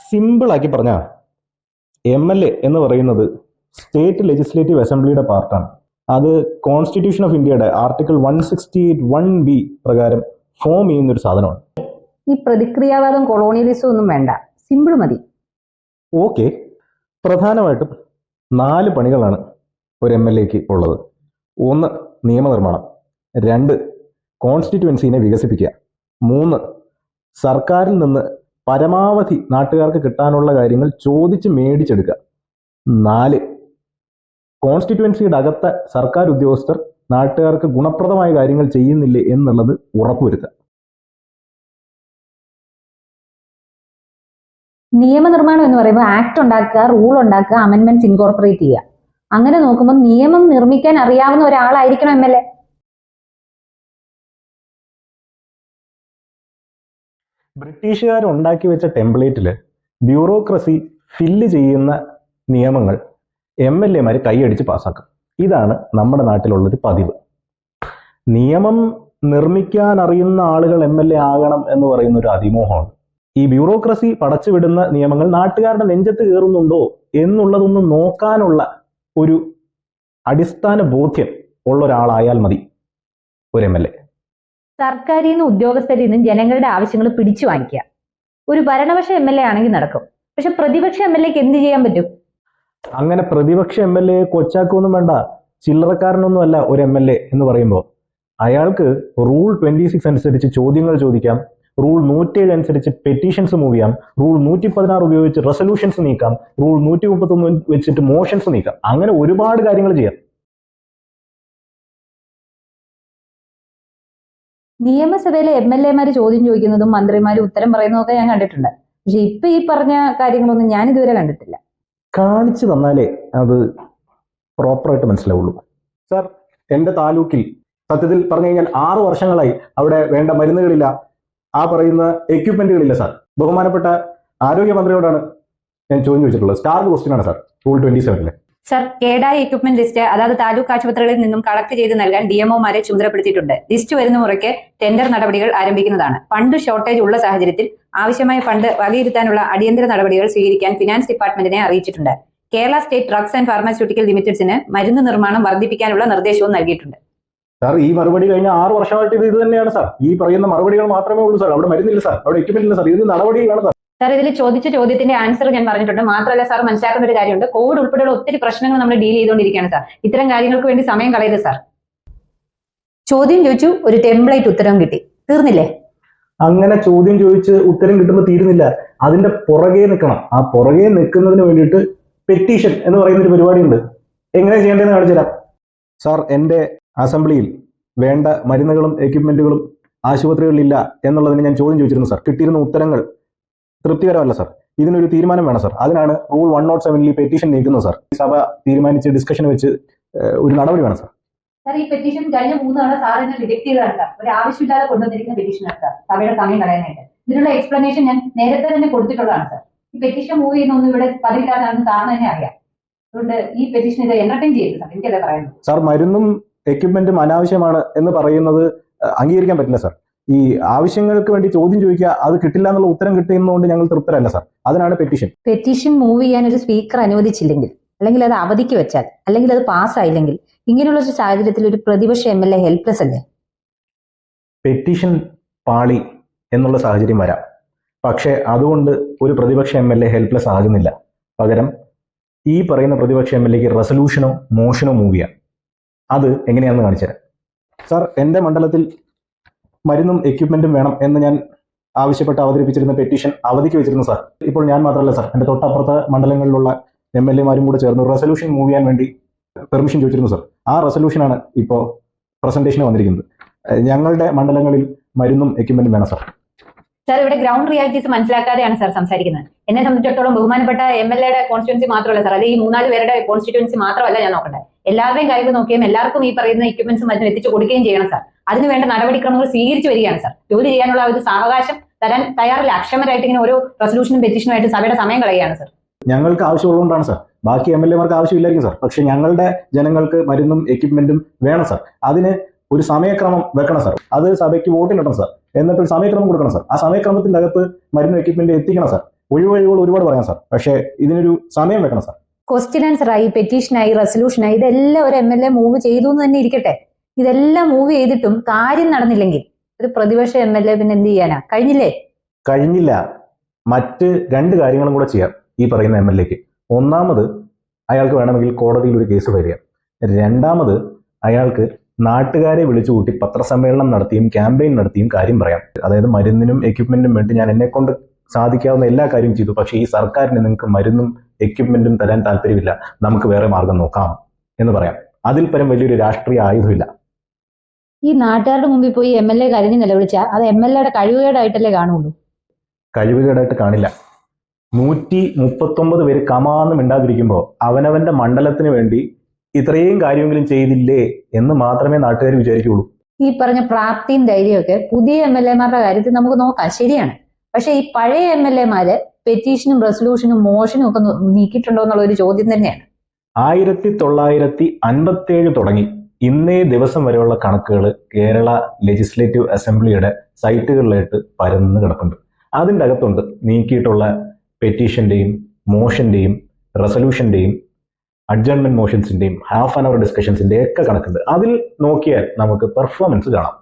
Simple ആക്കി പറഞ്ഞാൽ MLA എന്ന് പറയുന്നത് സ്റ്റേറ്റ് ലെജിസ്ലേറ്റീവ് അസംബ്ലിയുടെ പാർട്ടാണ്. അത് കോൺസ്റ്റിറ്റ്യൂഷൻ ഓഫ് ഇന്ത്യയുടെ ആർട്ടിക്കിൾ 168(1)B പ്രകാരം ഫോം ചെയ്യുന്ന ഒരു സാധനമാണ്. ഈ പ്രതിക്രിയാവാദം കൊളോണിയലിസം ഒന്നും വേണ്ട, സിമ്പിൾ മതി. ഓക്കെ, പ്രധാനമായിട്ടും 4 പണികളാണ് ഒരു MLAക്ക് ഉള്ളത്. 1, നിയമനിർമ്മാണം. 2, കോൺസ്റ്റിറ്റ്യുവൻസിനെ വികസിപ്പിക്കുക. 3, സർക്കാരിൽ നിന്ന് പരമാവധി നാട്ടുകാർക്ക് കിട്ടാനുള്ള കാര്യങ്ങൾ ചോദിച്ച് മേടിച്ചെടുക്കുക. 4, കോൺസ്റ്റിറ്റ്യുവൻസിയുടെ അകത്തെ സർക്കാർ ഉദ്യോഗസ്ഥർ നാട്ടുകാർക്ക് ഗുണപ്രദമായ കാര്യങ്ങൾ ചെയ്യുന്നില്ലേ എന്നുള്ളത് ഉറപ്പുവരുത്തുക. നിയമനിർമ്മാണം എന്ന് പറയുമ്പോൾ ആക്ട് ഉണ്ടാക്കുക, റൂൾ ഉണ്ടാക്കുക, അമെന്റ്മെന്റ്സ് ഇൻകോർപ്പറേറ്റ് ചെയ്യുക. അങ്ങനെ നോക്കുമ്പോൾ നിയമം നിർമ്മിക്കാൻ അറിയാവുന്ന ഒരാളായിരിക്കണം MLA. ബ്രിട്ടീഷുകാർ ഉണ്ടാക്കി വെച്ച ടെംപ്ലേറ്റിൽ ബ്യൂറോക്രസി ഫില്ല് ചെയ്യുന്ന നിയമങ്ങൾ MLA-മാർ കൈയടിച്ച് പാസ്സാക്കും. ഇതാണ് നമ്മുടെ നാട്ടിലുള്ളൊരു പതിവ്. നിയമം നിർമ്മിക്കാൻ അറിയുന്ന ആളുകൾ MLA ആകണം എന്ന് പറയുന്ന ഒരു അതിമോഹമാണ്. ഈ ബ്യൂറോക്രസി പടച്ചുവിടുന്ന നിയമങ്ങൾ നാട്ടുകാരുടെ നെഞ്ചത്ത് കയറുന്നുണ്ടോ എന്നുള്ളതൊന്നും നോക്കാനുള്ള ഒരു അടിസ്ഥാന ബോധ്യം ഉള്ള ഒരാളായാൽ മതി ഒരു MLA. സർക്കാരിൽ നിന്നും ഉദ്യോഗസ്ഥരിൽ നിന്നും ജനങ്ങളുടെ ആവശ്യങ്ങൾ പിടിച്ചു വാങ്ങിക്കുക. ഒരു ഭരണപക്ഷ MLA ആണെങ്കിൽ നടക്കും. പക്ഷെ പ്രതിപക്ഷ MLAക്ക് എന്ത് ചെയ്യാൻ പറ്റും? അങ്ങനെ പ്രതിപക്ഷ MLA കൊച്ചാക്കൊന്നും വേണ്ട, ചില്ലറക്കാരനൊന്നും അല്ല ഒരു MLA എന്ന് പറയുമ്പോൾ. അയാൾക്ക് റൂൾ 26 അനുസരിച്ച് ചോദ്യങ്ങൾ ചോദിക്കാം, റൂൾ 107 അനുസരിച്ച് പെറ്റീഷൻസ് മൂവ് ചെയ്യാം, റൂൾ 116 ഉപയോഗിച്ച് റെസൊല്യൂഷൻസ് നീക്കാം, റൂൾ 131 വെച്ചിട്ട് മോഷൻസ് നീക്കാം. അങ്ങനെ ഒരുപാട് കാര്യങ്ങൾ ചെയ്യാം. നിയമസഭയിലെ MLA-മാര് ചോദ്യം ചോദിക്കുന്നതും മന്ത്രിമാര് ഉത്തരം പറയുന്നതൊക്കെ ഞാൻ കണ്ടിട്ടുണ്ട്. പക്ഷെ ഇപ്പൊ ഈ പറഞ്ഞ കാര്യങ്ങളൊന്നും ഞാൻ ഇതുവരെ കണ്ടിട്ടില്ല. കാണിച്ചു തന്നാലേ അത് പ്രോപ്പറായിട്ട് മനസ്സിലാവുള്ളൂ. സാർ, എൻ്റെ താലൂക്കിൽ സത്യത്തിൽ പറഞ്ഞു കഴിഞ്ഞാൽ 6 വർഷങ്ങളായി അവിടെ വേണ്ട മരുന്നുകളില്ല, ആ പറയുന്ന എക്യുപ്മെന്റുകളില്ല സാർ. ബഹുമാനപ്പെട്ട ആരോഗ്യമന്ത്രിയോടാണ് ഞാൻ ചോദ്യം ചോദിച്ചിട്ടുള്ളത്. സ്റ്റാർ ക്വസ്റ്റ്യൻ ആണ് സാർ റൂൾ 27-ലെ. സർ, കേടായ എക്യുപ്മെന്റ് ലിസ്റ്റ് അതായത് താലൂക്ക് ആശുപത്രികളിൽ നിന്നും കളക്ട് ചെയ്ത് നൽകാൻ DMO-മാരെ ചുമതലപ്പെടുത്തിയിട്ടുണ്ട്. ലിസ്റ്റ് വരുന്ന മുറയ്ക്ക് ടെൻഡർ നടപടികൾ ആരംഭിക്കുന്നതാണ്. ഫണ്ട് ഷോർട്ടേജ് ഉള്ള സാഹചര്യത്തിൽ ആവശ്യമായ ഫണ്ട് വകയിരുത്താനുള്ള അടിയന്തര നടപടികൾ സ്വീകരിക്കാൻ ഫിനാൻസ് ഡിപ്പാർട്ട്മെന്റിനെ അറിയിച്ചിട്ടുണ്ട്. Kerala state drugs and pharmaceutical ലിമിറ്റഡ്സിന് മരുന്ന് നിർമ്മാണം വർദ്ധിപ്പിക്കാനുള്ള നിർദ്ദേശവും നൽകിയിട്ടുണ്ട്. സാർ, ഈ മറുപടി കഴിഞ്ഞ 6 വർഷമായിട്ട് ഇത് തന്നെയാണ് സാർ. ഈ പറയുന്ന മറുപടികൾ മാത്രമേ ഉള്ളൂ സാർ. അവിടെ മരുന്നില്ല സാർ, അവിടെ എക്യുപ്മെന്റ് ഇല്ല സാർ. ഇത് നടപടികളാണ് സാർ. സാർ, ഇതിൽ ചോദിച്ച ചോദ്യത്തിന്റെ ആൻസർ ഞാൻ പറഞ്ഞിട്ടുണ്ട്. മാത്രമല്ല സാർ, മനസ്സിലാക്കുന്ന ഒരു കാര്യമുണ്ട്, കോവിഡ് ഉൾപ്പെടെയുള്ള ഒത്തിരി പ്രശ്നങ്ങൾ നമ്മൾ ഡീൽ ചെയ്തുകൊണ്ടിരിക്കുകയാണ് സാർ. ഇത്തരം കാര്യങ്ങൾക്ക് വേണ്ടി സമയം കളയരുത് സാർ. ചോദ്യം ചോദിച്ചു, ഒരു ടെംപ്ലേറ്റ് ഉത്തരവും കിട്ടി, തീർന്നില്ലേ? അങ്ങനെ ചോദ്യം ചോദിച്ച് ഉത്തരം കിട്ടുമ്പോൾ തീരുന്നില്ല, അതിന്റെ പുറകെ നിൽക്കണം. ആ പുറകെ നിൽക്കുന്നതിന് വേണ്ടിയിട്ട് പെറ്റീഷൻ എന്ന് പറയുന്ന ഒരു പരിപാടിയുണ്ട്. എങ്ങനെ ചെയ്യേണ്ടതെന്ന് കാണിച്ചു തരാം സാർ. എൻ്റെ അസംബ്ലിയിൽ വേണ്ട മരുന്നുകളും എക്യുപ്മെന്റുകളും ആശുപത്രികളിലില്ല എന്നുള്ളതിന് ഞാൻ ചോദ്യം ചോദിച്ചിരുന്നു സാർ. കിട്ടിയിരുന്ന ഉത്തരങ്ങൾ തൃപ്തികരമല്ല സാർ. ഇതിനൊരു തീരുമാനം വേണം സാർ. അതിനാണ് റൂൾ 107-ൽ പെറ്റീഷൻ നീക്കുന്നത് സാർ. സഭ തീരുമാനിച്ച് ഡിസ്കഷൻ വെച്ച് ഒരു നടപടി വേണം സാർ. സാർ, ഈ പെറ്റീഷൻ കഴിഞ്ഞ 3 തവണ സാറിനെ റിജക്ട് ചെയ്തതാണ് സാർ. ഒരു ആവശ്യമില്ലാതെ കൊണ്ടുവന്നിരിക്കുന്ന പെറ്റീഷനാണ് സാർ, സഭയുടെ സമയം കളയാനായിട്ട്. ഇതിനുള്ള എക്സ്പ്ലനേഷൻ ഞാൻ നേരത്തെ തന്നെ കൊടുത്തിട്ടുള്ളതാണ് സാർ. ഈ പെറ്റീഷൻ മൂവ് ചെയ്യുന്നൊന്നും ഇവിടെ പതിവില്ലാതാണെന്ന് സാറിന് തന്നെ അറിയാം. അതുകൊണ്ട് ഈ പെറ്റീഷൻ ഇത് എന്റർടൈൻ ചെയ്യരുത് സാർ. എനിക്കതേ പറയുന്നു സാർ. മരുന്നും എക്യുപ്മെന്റും അനാവശ്യമാണ് എന്ന് പറയുന്നത് അംഗീകരിക്കാൻ പറ്റില്ല സാർ. ഈ ആവശ്യങ്ങൾക്ക് വേണ്ടി ചോദ്യം ചോദിക്കുക, അത് കിട്ടില്ല എന്നുള്ള ഉത്തരം കിട്ടുന്നതുകൊണ്ട് ഞങ്ങൾ തൃപ്തരല്ല സാർ. അതിനാണ് പെറ്റീഷൻ. പെറ്റീഷൻ മൂവ് ചെയ്യാൻ ഒരു സ്പീക്കർ അനുവദിച്ചില്ലെങ്കിൽ, അല്ലെങ്കിൽ അത് അവധിക്ക് വെച്ചാൽ, അല്ലെങ്കിൽ അത് പാസ്സായില്ലെങ്കിൽ, ഇങ്ങനെയുള്ള ഒരു സാഹചര്യത്തിൽ ഒരു പ്രതിപക്ഷ MLA ഹെൽപ്ലെസ് അല്ലേ? പെറ്റീഷൻ പാളി എന്നുള്ള സാഹചര്യം വരാം. പക്ഷേ അതുകൊണ്ട് ഒരു പ്രതിപക്ഷ MLA ഹെൽപ്ലെസ് ആകുന്നില്ല. പകരം ഈ പറയുന്ന പ്രതിപക്ഷ MLAക്ക് റെസൊല്യൂഷനോ മോഷനോ മൂവ് ചെയ്യാം. അത് എങ്ങനെയാണെന്ന് കാണിച്ചുതരാം സാർ. എൻ്റെ മണ്ഡലത്തിൽ മരുന്നും എക്യുപ്മെന്റും വേണം എന്ന് ഞാൻ ആവശ്യപ്പെട്ട് അവതരിപ്പിച്ചിരുന്ന പെറ്റീഷൻ അവധിക്ക് വെച്ചിരുന്നു സാർ. ഇപ്പോൾ ഞാൻ മാത്രമല്ല സാർ, എൻ്റെ തൊട്ടപ്പുറത്തെ മണ്ഡലങ്ങളിലുള്ള MLA-മാരും കൂടെ ചേർന്ന് റെസൊല്യൂഷൻ മൂവ് ചെയ്യാൻ വേണ്ടി പെർമിഷൻ ചോദിച്ചിരുന്നു സാർ. ആ റെസൊല്യൂഷനാണ് ഇപ്പോൾ പ്രസന്റേഷന് വന്നിരിക്കുന്നത്. ഞങ്ങളുടെ മണ്ഡലങ്ങളിൽ മരുന്നും എക്യുപ്മെന്റും വേണം സാർ. സാർ, ഇവിടെ ഗ്രൗണ്ട് റിയാലിറ്റീസ് മനസ്സിലാക്കാതെയാണ് സാർ സംസാരിക്കുന്നത്. എന്നെ സംബന്ധിച്ചിടത്തോളം ബഹുമാനപ്പെട്ട MLA-യുടെ കോൺസ്റ്റിറ്റ്യുവൻസി മാത്രമല്ല സാർ, അത് ഈ 3-4 പേരുടെ കോൺസ്റ്റിറ്റ്യുവൻസി മാത്രമല്ല ഞാൻ നോക്കട്ടെ. എല്ലാവരുടെയും കാര്യങ്ങൾ നോക്കുകയും എല്ലാവർക്കും ഈ പറയുന്ന എക്യുപ്മെന്റ്സും മറ്റും എത്തിച്ചു കൊടുക്കുകയും ചെയ്യണം സാർ. അതിനുവേണ്ട നടപടിക്രമങ്ങൾ സ്വീകരിച്ചു വരികയാണ് സാർ. ജോലി ചെയ്യാനുള്ള ഒരു സാവകാശം തരാൻ തയ്യാറില്ല. അക്ഷമരായിട്ട് ഇങ്ങനെ ഓരോ റെസൊല്യൂഷനും പെറ്റീഷനുമായിട്ട് സഭയുടെ സമയം കളയുകയാണ് സാർ. ഞങ്ങൾക്ക് ആവശ്യമുള്ളതുകൊണ്ടാണ് സാർ. ബാക്കി MLA-മാർക്ക് ആവശ്യമില്ലായിരിക്കും സാർ. പക്ഷെ ഞങ്ങളുടെ ജനങ്ങൾക്ക് മരുന്നും എക്യുപ്മെന്റും വേണം സാർ. അതിന് ഒരു സമയക്രമം വെക്കണം സാർ. അത് സഭയ്ക്ക് വോട്ടിനിടണം സാർ. എന്നിട്ട് ഒരു സമയക്രമം കൊടുക്കണം സാർ. ആ സമയക്രമത്തിന്റെ അകത്ത് മരുന്ന് എക്യുപ്മെന്റ് എത്തിക്കണം സാർ. ഒഴിവഴികൾ ഒരുപാട് പറയാം സാർ, പക്ഷേ ഇതിനൊരു സമയം വെക്കണം സാർ. ക്വസ്റ്റ്യൻ ആൻസർ ആയി, പെറ്റീഷനായി, റെസൊല്യൂഷനായി, ഇതെല്ലാം ഒരു MLA മൂവ് ചെയ്തു എന്ന് തന്നെ ഇരിക്കട്ടെ. ഇതെല്ലാം മൂവ് ചെയ്തിട്ടും കാര്യം നടന്നില്ലെങ്കിൽ ഒരു പ്രതിപക്ഷ MLA പിന്നെ എന്ത് ചെയ്യാനാ? കഴിഞ്ഞില്ല. മറ്റ് 2 കാര്യങ്ങളും കൂടെ ചെയ്യാം ഈ പറയുന്ന MLAക്ക്. ഒന്നാമത്, അയാൾക്ക് വേണമെങ്കിൽ കോടതിയിൽ ഒരു കേസ് ഫയൽ ചെയ്യാം. രണ്ടാമത്, അയാൾക്ക് നാട്ടുകാരെ വിളിച്ചുകൂട്ടി പത്രസമ്മേളനം നടത്തിയും ക്യാമ്പയിൻ നടത്തിയും കാര്യം പറയാം. അതായത് മരുന്നിനും എക്യുപ്മെന്റിനും വേണ്ടി ഞാൻ എന്നെക്കൊണ്ട് സാധിക്കാവുന്ന എല്ലാ കാര്യവും ചെയ്തു, പക്ഷേ ഈ സർക്കാരിന് നിങ്ങൾക്ക് മരുന്നും എക്യുപ്മെന്റും തരാൻ താല്പര്യമില്ല, നമുക്ക് വേറെ മാർഗം നോക്കാം എന്ന് പറയാം. അതിൽ പരം വലിയൊരു രാഷ്ട്രീയ ആയുധമില്ല. ഈ നാട്ടുകാരുടെ മുമ്പിൽ പോയി MLA കരഞ്ഞ് നിലവിളിച്ചാൽ അത് MLAയുടെ കഴിവുകേടായിട്ടല്ലേ കാണുള്ളൂ? കഴിവുകേടായിട്ട് കാണില്ല. 139 പേര് കമാന്ന് മിണ്ടാതിരിക്കുമ്പോൾ അവനവന്റെ മണ്ഡലത്തിന് വേണ്ടി ഇത്രയും കാര്യമെങ്കിലും ചെയ്തില്ലേ എന്ന് മാത്രമേ നാട്ടുകാർ വിചാരിക്കുള്ളൂ. ഈ പറഞ്ഞ പ്രാപ്തിയും ധൈര്യമൊക്കെ പുതിയ MLA-മാരുടെ കാര്യത്തിൽ നമുക്ക് നോക്കാം, ശരിയാണ്. പക്ഷെ ഈ പഴയ MLA-മാര് പെറ്റീഷനും റെസൊല്യൂഷനും മോഷനും ഒക്കെ നീക്കിയിട്ടുണ്ടോ എന്നുള്ള ഒരു ചോദ്യം തന്നെയാണ്. 1957 തുടങ്ങി ഇന്നേ ദിവസം വരെയുള്ള കണക്കുകൾ കേരള ലെജിസ്ലേറ്റീവ് അസംബ്ലിയുടെ സൈറ്റുകളിലായിട്ട് പരന്ന് കിടപ്പുണ്ട്. അതിൻ്റെ അകത്തുണ്ട് നീക്കിയിട്ടുള്ള പെറ്റീഷന്റെയും മോഷന്റെയും റെസൊല്യൂഷന്റെയും അഡ്ജർൺമെന്റ് മോഷൻസിന്റെയും ഹാഫ് ആൻ അവർ ഡിസ്കഷൻസിന്റെ ഒക്കെ കണക്കുണ്ട്. അതിൽ നോക്കിയാൽ നമുക്ക് പെർഫോമൻസ് കാണാം.